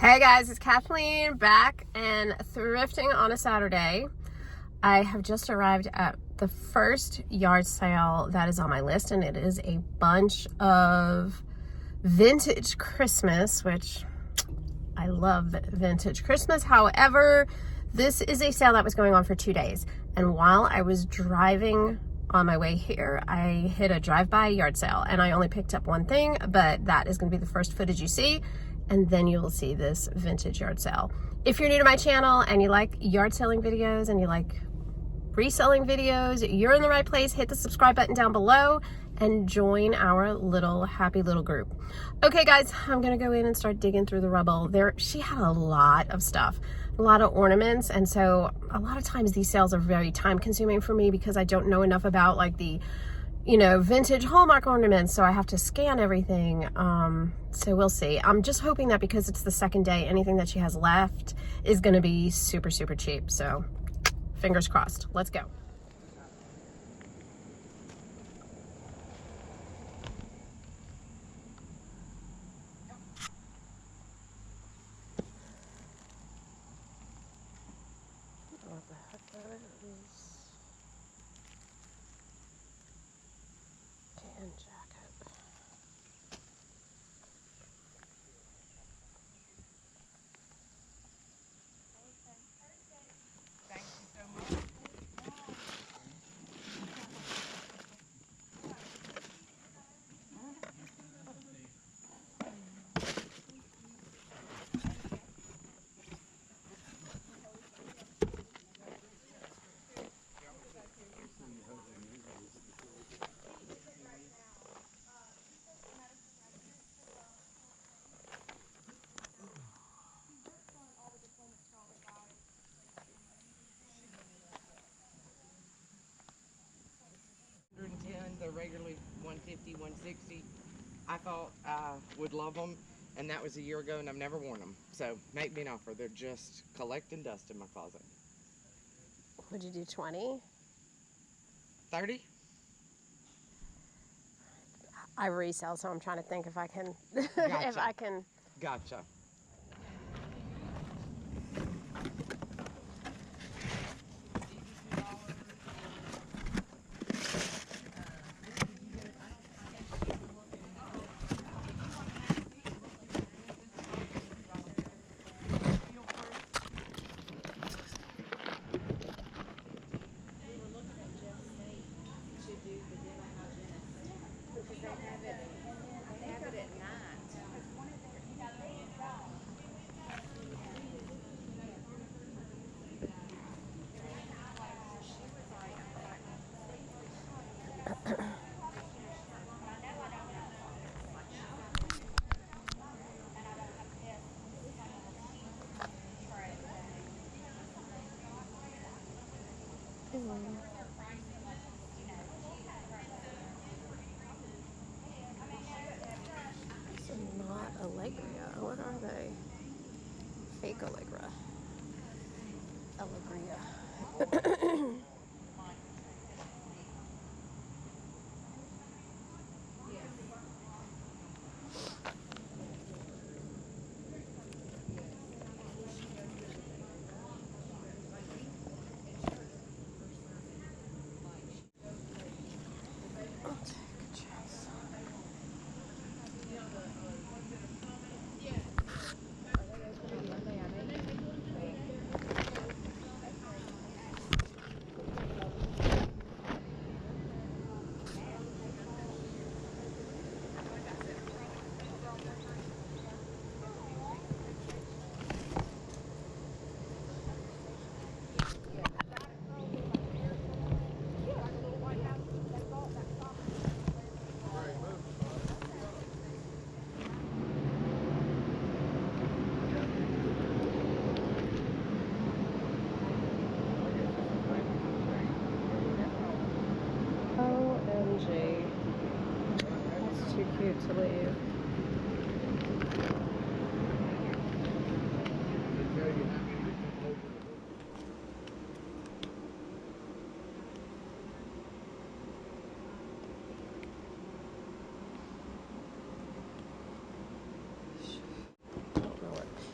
Hey guys, it's Kathleen back and thrifting on a Saturday. I have just arrived at the first yard sale that is on my list, and it is a bunch of vintage Christmas, which I love vintage Christmas. However, this is a sale that was going on for 2 days, and while I was driving on my way here, I hit a drive-by yard sale, and I only picked up one thing, but that is going to be the first footage you see. And then you will see this vintage yard sale. If you're new to my channel and you like yard selling videos and you like reselling videos, you're in the right place. Hit the subscribe button down below and join our little happy little group. Okay guys, I'm gonna go in and start digging through the rubble. She had a lot of stuff, a lot of ornaments, and so a lot of times these sales are very time consuming for me because I don't know enough about like the vintage Hallmark ornaments, so I have to scan everything. So we'll see. I'm just hoping that because it's the second day, anything that she has left is going to be super, super cheap. So fingers crossed. Let's go. What the heck that is? Tan jacket. Thank you so much. They're regularly 150, 160. I thought I would love them, and that was a year ago, and I've never worn them. So make me an offer. They're just collecting dust in my closet. Would you do 20? 30? I resell, so I'm trying to think if I can. Gotcha. If I can. Gotcha. These are not Allegria. What are they? Fake Allegra. Allegria. I'll take a chance.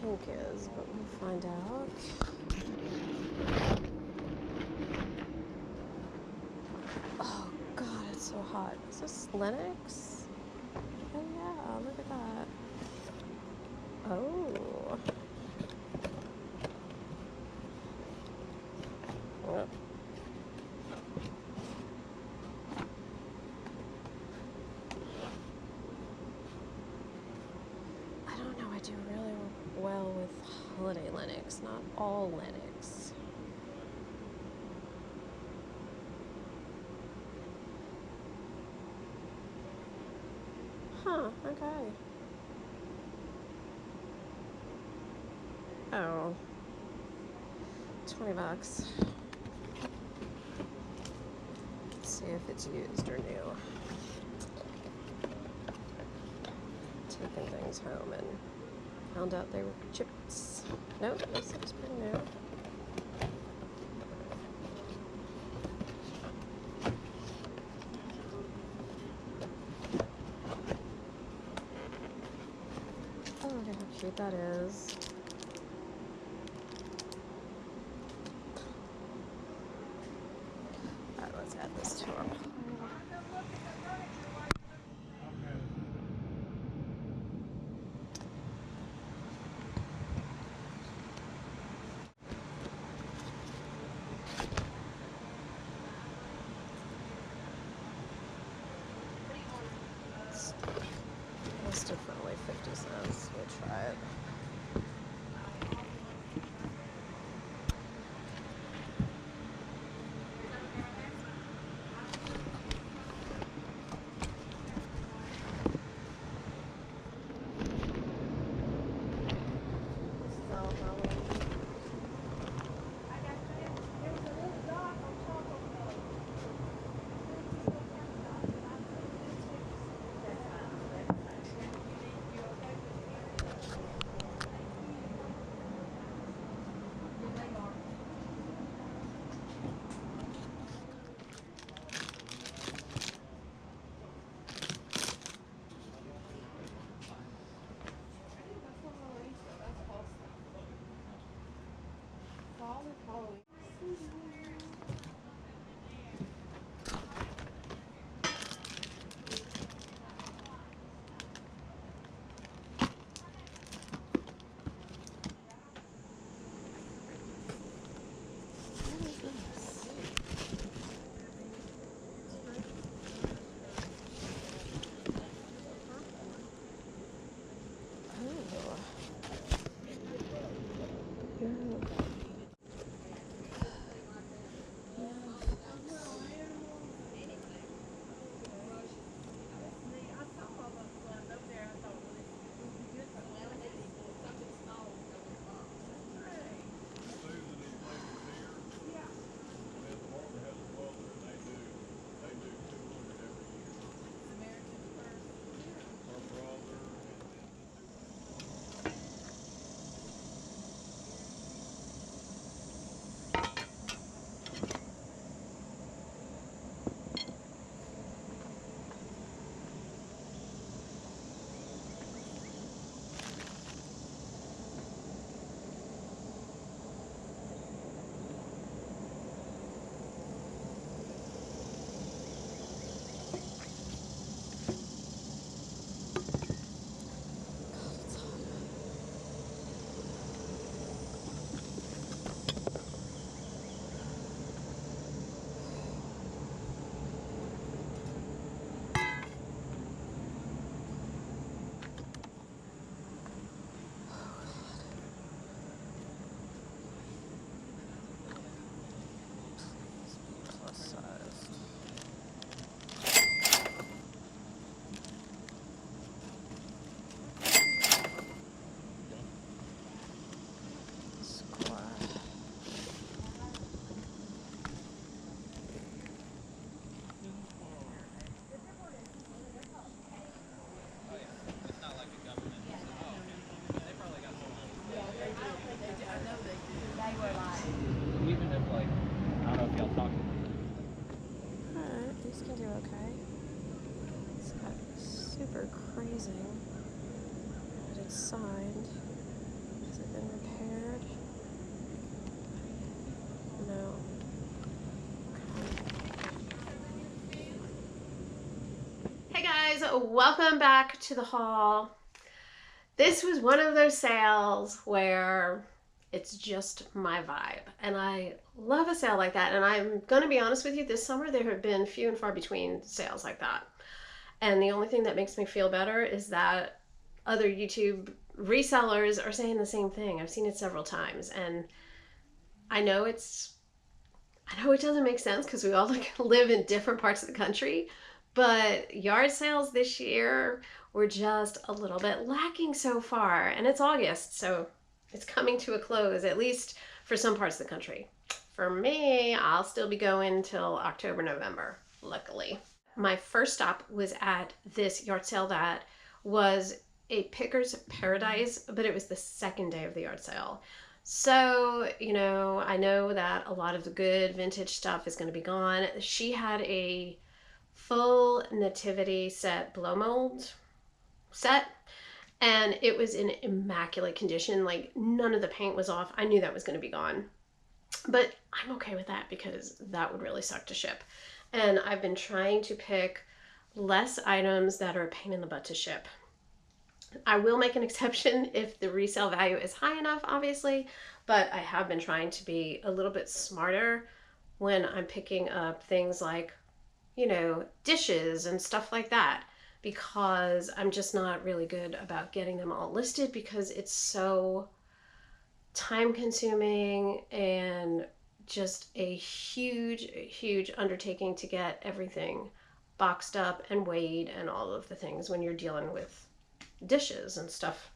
pink is, but we'll find out. Oh God, it's so hot. Is this Lennox? Oh yeah, look at that. Oh. Yep. I don't know, I do really well with holiday Lennox, not all Lennox. Huh, okay. Oh. $20. Let's see if it's used or new. Taking things home and found out they were chips. Nope, this looks pretty new. Oh, look at how cute that is. Alright, let's add this to our pile. It's listed for only 50 cents. We'll try it. Alright, these can do okay. It's got super crazing, but it's signed. It's a welcome back to the haul. This was one of those sales where it's just my vibe, and I love a sale like that. And I'm gonna be honest with you, this summer there have been few and far between sales like that. And the only thing that makes me feel better is that other YouTube resellers are saying the same thing. I've seen it several times, and I know it doesn't make sense because we all live in different parts of the country, but yard sales this year were just a little bit lacking so far. And it's August, so it's coming to a close, at least for some parts of the country. For me, I'll still be going till October, November, luckily. My first stop was at this yard sale that was a picker's paradise, but it was the second day of the yard sale. So, I know that a lot of the good vintage stuff is going to be gone. She had a full nativity set blow mold set, and it was in immaculate condition. Like, none of the paint was off. I knew that was going to be gone, but I'm okay with that because that would really suck to ship. And I've been trying to pick less items that are a pain in the butt to ship. I will make an exception if the resale value is high enough, obviously, but I have been trying to be a little bit smarter when I'm picking up things like, dishes and stuff like that, because I'm just not really good about getting them all listed because it's so time consuming and just a huge undertaking to get everything boxed up and weighed and all of the things when you're dealing with dishes and stuff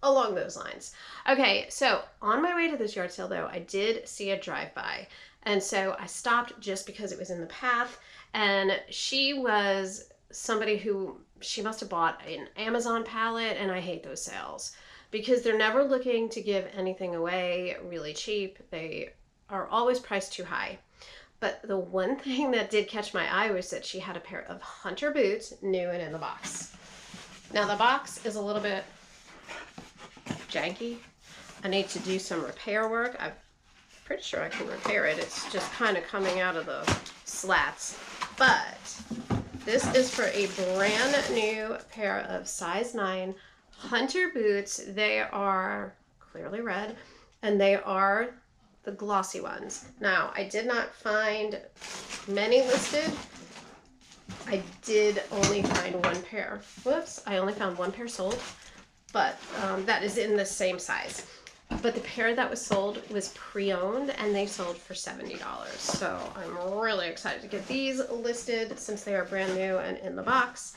along those lines. Okay, so on my way to this yard sale though, I did see a drive-by, and so I stopped just because it was in the path. And she was somebody who, she must have bought an Amazon pallet, and I hate those sales because they're never looking to give anything away really cheap. They are always priced too high. But the one thing that did catch my eye was that she had a pair of hunter boots, new and in the box. Now the box is a little bit janky. I need to do some repair work. I'm pretty sure I can repair it. It's just kind of coming out of the slats. But this is for a brand new pair of size 9 hunter boots. They are clearly red, and they are the glossy ones. Now, I did not find many listed. I did only find one pair. Whoops, I only found one pair sold, but that is in the same size. But the pair that was sold was pre-owned, and they sold for $70. So I'm really excited to get these listed since they are brand new and in the box.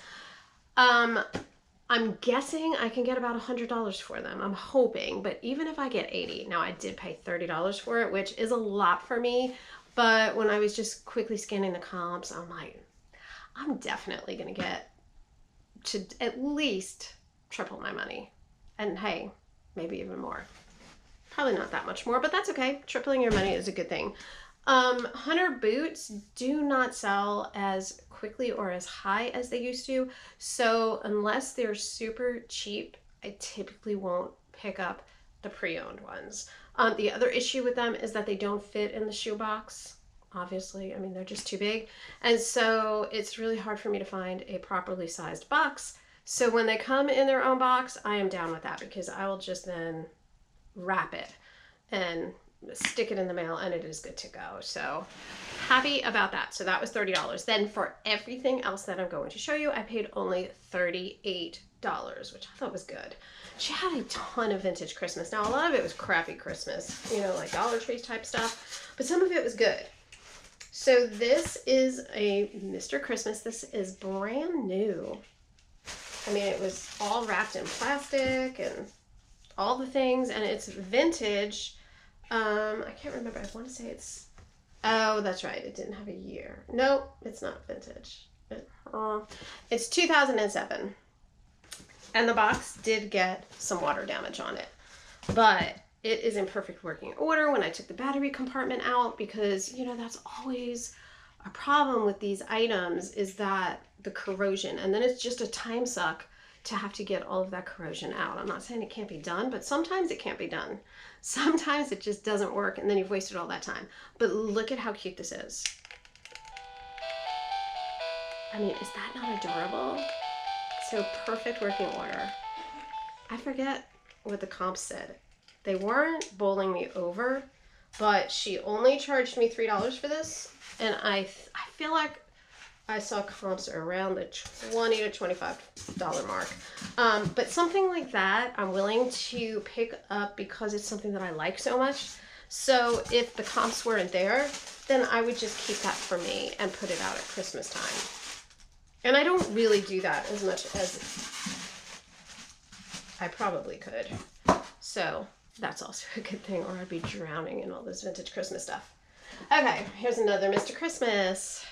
I'm guessing I can get about $100 for them. I'm hoping, but even if I get $80, now I did pay $30 for it, which is a lot for me. But when I was just quickly scanning the comps, I'm like, I'm definitely going to get to at least triple my money. And hey, maybe even more. Probably not that much more, but that's okay. Tripling your money is a good thing. Hunter boots do not sell as quickly or as high as they used to. So unless they're super cheap, I typically won't pick up the pre-owned ones. The other issue with them is that they don't fit in the shoebox. Obviously, I mean, they're just too big. And so it's really hard for me to find a properly sized box. So when they come in their own box, I am down with that because I will just then wrap it and stick it in the mail, and it is good to go. So happy about that. So that was $30. Then for everything else that I'm going to show you, I paid only $38, which I thought was good. She had a ton of vintage Christmas. Now, a lot of it was crappy Christmas, like Dollar Tree type stuff, but some of it was good. So this is a Mr. Christmas. This is brand new. I mean, it was all wrapped in plastic and all the things, and it's vintage. I can't remember. I want to say it's, oh, that's right. It didn't have a year. Nope, it's not vintage. It's 2007. And the box did get some water damage on it, but it is in perfect working order when I took the battery compartment out, because, that's always a problem with these items, is that the corrosion, and then it's just a time suck to have to get all of that corrosion out. I'm not saying it can't be done, but sometimes it can't be done. Sometimes it just doesn't work, and then you've wasted all that time. But look at how cute this is. I mean, is that not adorable? So perfect working order. I forget what the comps said. They weren't bowling me over, but she only charged me $3 for this. And I feel like I saw comps around the $20 to $25 mark. But something like that, I'm willing to pick up because it's something that I like so much. So if the comps weren't there, then I would just keep that for me and put it out at Christmas time. And I don't really do that as much as I probably could. So that's also a good thing, or I'd be drowning in all this vintage Christmas stuff. Okay, here's another Mr. Christmas,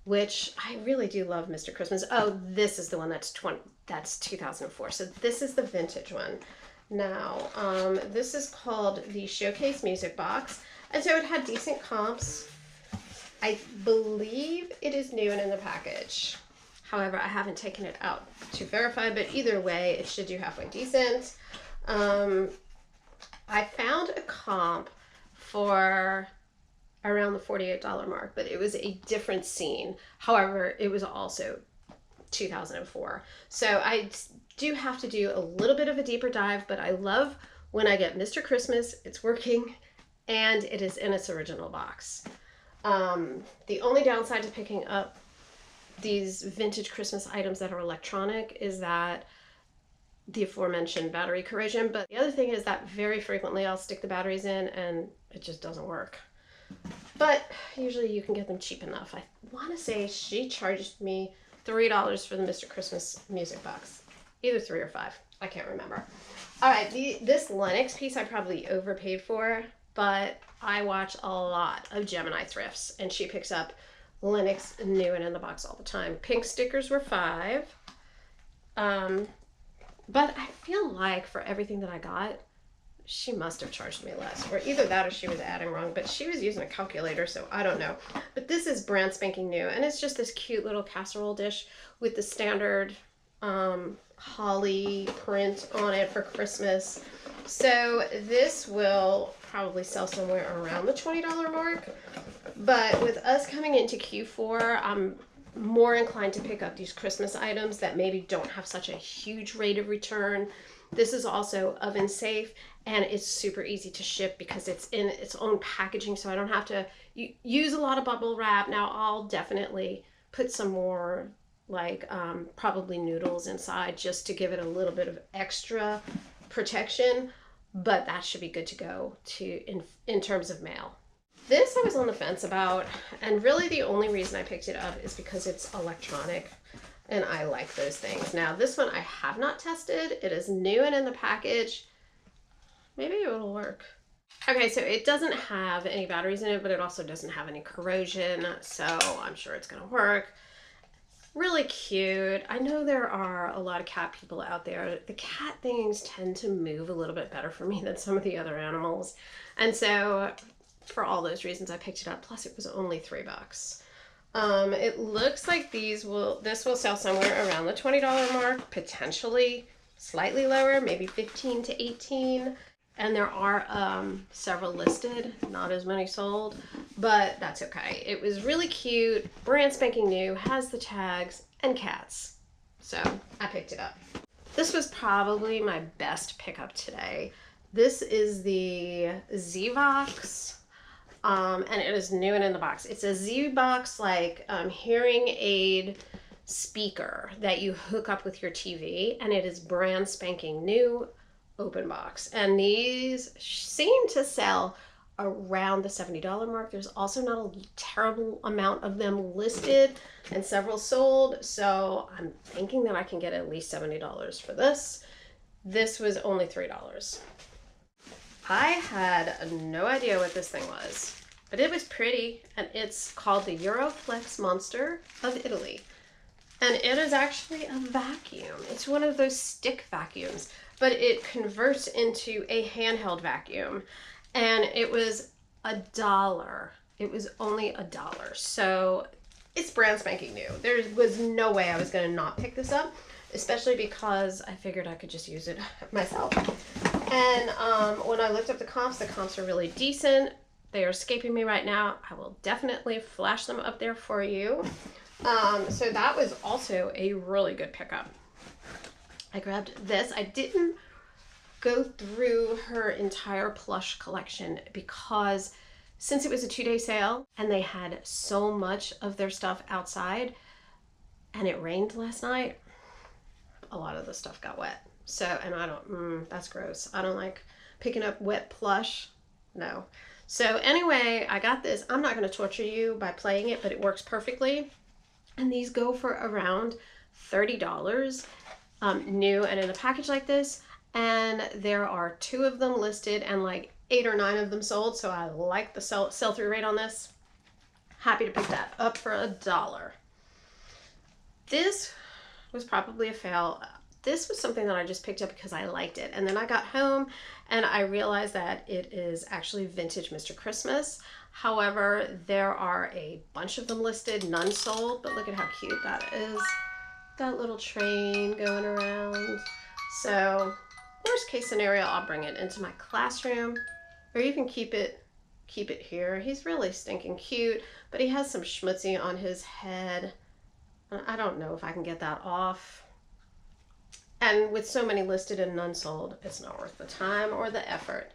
which I really do love Mr. Christmas. Oh, this is the one that's 2004. So this is the vintage one. Now, this is called the Showcase Music Box. And so it had decent comps. I believe it is new and in the package. However, I haven't taken it out to verify, but either way, it should do halfway decent. I found a comp for around the $48 mark, but it was a different scene. However, it was also 2004. So I do have to do a little bit of a deeper dive, but I love when I get Mr. Christmas, it's working, and it is in its original box. The only downside to picking up these vintage Christmas items that are electronic is that the aforementioned battery corrosion. But the other thing is that very frequently I'll stick the batteries in and it just doesn't work. But usually you can get them cheap enough. I want to say she charged me $3 for the Mr. Christmas music box. Either 3 or 5. I can't remember. All right, this Lennox piece I probably overpaid for, but I watch a lot of Gemini thrifts, and she picks up Lennox new and in the box all the time. Pink stickers were $5. But I feel like for everything that I got, she must have charged me less, or either that or she was adding wrong, but she was using a calculator, so I don't know. But this is brand spanking new, and it's just this cute little casserole dish with the standard holly print on it for Christmas. So this will probably sell somewhere around the $20 mark, but with us coming into Q4, I'm more inclined to pick up these Christmas items that maybe don't have such a huge rate of return. This is also oven safe, and it's super easy to ship because it's in its own packaging, so I don't have to use a lot of bubble wrap. Now I'll definitely put some more like probably noodles inside just to give it a little bit of extra protection, but that should be good to go in terms of mail. This I was on the fence about, and really the only reason I picked it up is because it's electronic and I like those things. Now this one I have not tested. It is new and in the package. Maybe it'll work. Okay, so it doesn't have any batteries in it, but it also doesn't have any corrosion, so I'm sure it's gonna work. Really cute. I know there are a lot of cat people out there. The cat things tend to move a little bit better for me than some of the other animals. And so for all those reasons, I picked it up. Plus it was only $3. It looks like this will sell somewhere around the $20 mark, potentially slightly lower, maybe 15 to 18. And there are several listed, not as many sold, but that's okay. It was really cute, brand spanking new, has the tags, and cats. So I picked it up. This was probably my best pickup today. This is the Z-Box, and it is new and in the box. It's a Z-Box like hearing aid speaker that you hook up with your TV, and it is brand spanking new, open box, and these seem to sell around the $70 mark. There's also not a terrible amount of them listed and several sold, so I'm thinking that I can get at least $70 for this. This was only $3. I had no idea what this thing was, but it was pretty, and it's called the Euroflex Monster of Italy, and it is actually a vacuum. It's one of those stick vacuums, but it converts into a handheld vacuum, and it was $1. It was only $1. So it's brand spanking new. There was no way I was going to not pick this up, especially because I figured I could just use it myself. And when I looked up the comps are really decent. They are escaping me right now. I will definitely flash them up there for you. So that was also a really good pickup. I grabbed this. I didn't go through her entire plush collection because since it was a 2-day sale and they had so much of their stuff outside and it rained last night, a lot of the stuff got wet. So, and I don't, that's gross. I don't like picking up wet plush. No. So anyway, I got this. I'm not going to torture you by playing it, but it works perfectly. And these go for around $30, new and in a package like this. And there are 2 of them listed and like 8 or 9 of them sold. So I like the sell-through rate on this. Happy to pick that up for $1. This was probably a fail. This was something that I just picked up because I liked it. And then I got home and I realized that it is actually vintage Mr. Christmas. However, there are a bunch of them listed, none sold, but look at how cute that is. That little train going around. So worst case scenario, I'll bring it into my classroom or even keep it here. He's really stinking cute, but he has some schmutzy on his head. I don't know if I can get that off. And with so many listed and none sold, it's not worth the time or the effort.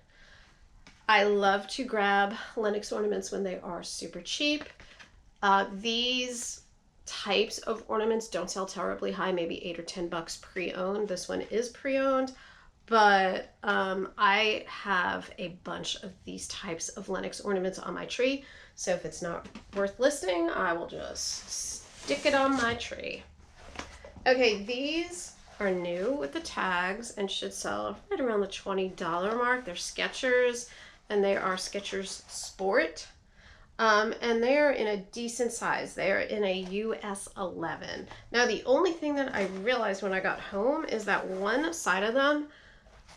I love to grab Lenox ornaments when they are super cheap. These types of ornaments don't sell terribly high, maybe $8 or $10 pre-owned. This one is pre-owned, but I have a bunch of these types of Lenox ornaments on my tree. So if it's not worth listing, I will just stick it on my tree. Okay, these are new with the tags and should sell right around the $20 mark. They're Skechers and they are Skechers Sport. And they're in a decent size. They're in a US 11. Now the only thing that I realized when I got home is that one side of them,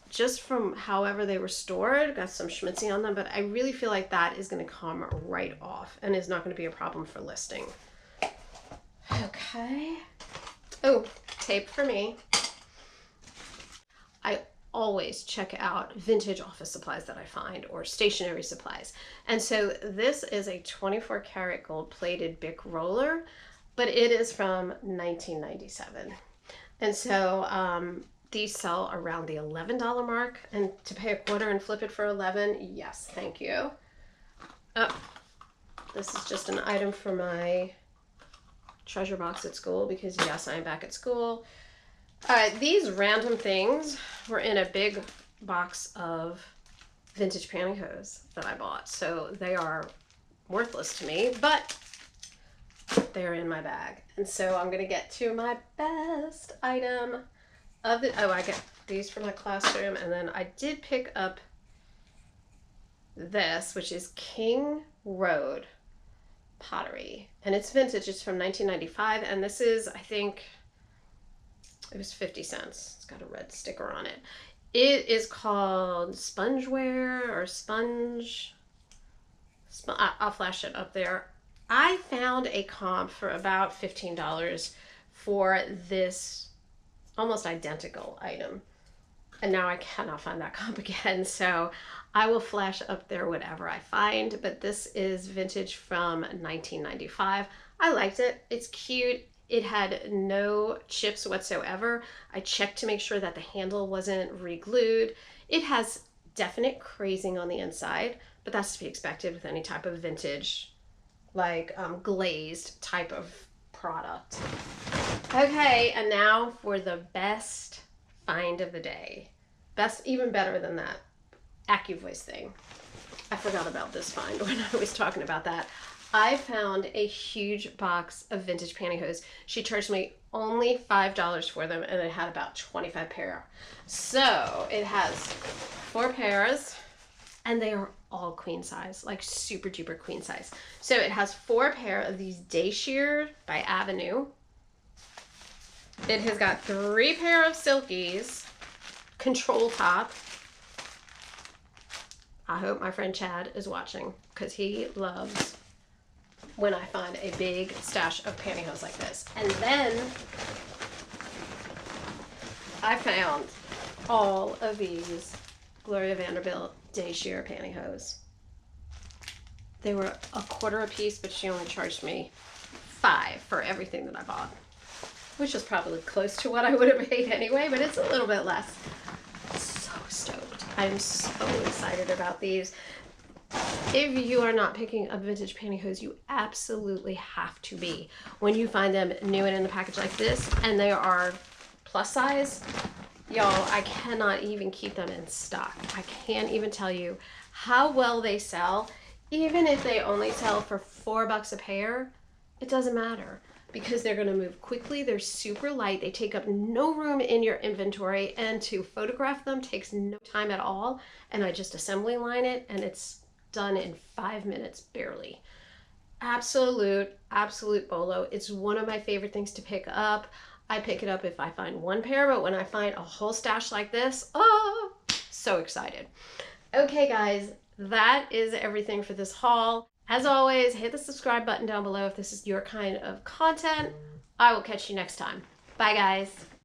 just from however they were stored, got some schmutzy on them, but I really feel like that is going to come right off and is not going to be a problem for listing. Okay. Oh, tape for me. I always check out vintage office supplies that I find or stationery supplies. And so this is a 24 karat gold plated Bic roller, but it is from 1997. And so these sell around the $11 mark, and to pay $0.25 and flip it for $11, yes, thank you. Oh, this is just an item for my treasure box at school because yes, I am back at school. These random things were in a big box of vintage pantyhose that I bought. So they are worthless to me, but they're in my bag. And so I'm going to get to my best item of the, I get these for my classroom. And then I did pick up this, which is King Road pottery. And it's vintage. It's from 1995. And this is, I think, it was 50 cents. It's got a red sticker on it. It is called Spongeware or Sponge. I'll flash it up there. I found a comp for about $15 for this almost identical item. And now I cannot find that comp again. So I will flash up there whatever I find. But this is vintage from 1995. I liked it. It's cute. It had no chips whatsoever. I checked to make sure that the handle wasn't re-glued. It has definite crazing on the inside, but that's to be expected with any type of vintage, like glazed type of product. Okay, and now for the best find of the day. Best, even better than that AccuVoice thing. I forgot about this find when I was talking about that. I found a huge box of vintage pantyhose. She charged me only $5 for them, and it had about 25 pair. So it has 4 pairs, and they are all queen size, like super duper queen size. So it has 4 pair of these Day Sheared by Avenue. It has got 3 pair of Silkies, control top. I hope my friend Chad is watching because he loves when I find a big stash of pantyhose like this. And then I found all of these Gloria Vanderbilt Day Shear pantyhose. They were $0.25 a piece, but she only charged me $5 for everything that I bought. which is probably close to what I would have paid anyway, but it's a little bit less. So stoked. I'm so excited about these. If you are not picking up vintage pantyhose, you absolutely have to be. When you find them new and in the package like this, and they are plus size, y'all, I cannot even keep them in stock. I can't even tell you how well they sell. Even if they only sell for $4 a pair, it doesn't matter because they're gonna move quickly. They're super light. They take up no room in your inventory, and to photograph them takes no time at all. And I just assembly line it and it's done in 5 minutes, barely. Absolute bolo. It's one of my favorite things to pick up. I pick it up if I find one pair, but when I find a whole stash like this, oh, so excited. Okay guys, that is everything for this haul. As always, hit the subscribe button down below if this is your kind of content. I will catch you next time. Bye guys.